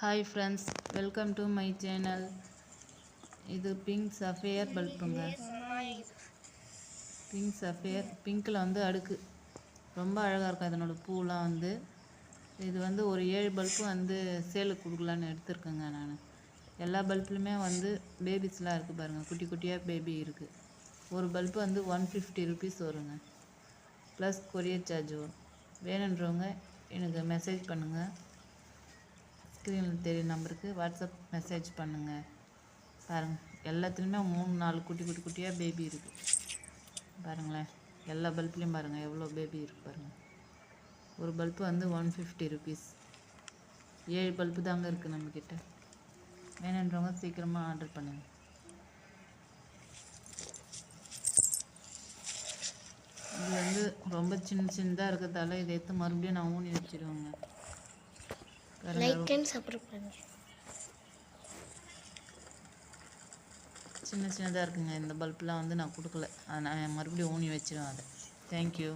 Hi friends, welcome to my channel. இது pink sapphire பல்புங்க. Pink sapphire பிங்க்கில் வந்து அடுக்கு ரொம்ப அழகாக இருக்கும். இதனோட பூலாம் வந்து இது வந்து ஒரு 7 பல்பு வந்து சேலுக்கு கொடுக்கலான்னு எடுத்துருக்கேங்க. நான் எல்லா பல்ப்லையுமே வந்து பேபிஸ்லாம் இருக்குது பாருங்கள், குட்டி குட்டியாக பேபி இருக்குது. ஒரு பல்பு வந்து 150 ருபீஸ் வருங்க, ப்ளஸ் கொரியர் சார்ஜ் வரும். வேணுன்றவங்க எனக்கு மெசேஜ் பண்ணுங்கள். ஸ்க்ரீனில் தெரிய நம்பருக்கு வாட்ஸ்அப் மெசேஜ் பண்ணுங்கள். பாருங்கள், எல்லாத்துலேயுமே 3-4 குட்டி குட்டி குட்டியாக பேபி இருக்குது பாருங்களேன். எல்லா பல்ப்லேயும் பாருங்கள் எவ்வளோ பேபி இருக்குது பாருங்கள். ஒரு பல்பு வந்து 150 ருபீஸ். 7 பல்பு தாங்க இருக்குது நம்மக்கிட்ட. வேணுன்றவங்க சீக்கிரமாக ஆர்டர் பண்ணுங்கள். இது வந்து ரொம்ப சின்னதாக இருக்கிறதால இதை எடுத்து மறுபடியும் நான் ஊனி வச்சுருவேங்க. சின்னதாக இருக்குங்க. இந்த பல்பெலாம் வந்து நான் கொடுக்கல, நான் மறுபடியும் ஊனி வச்சிருவேன் அதை. தேங்க்யூ.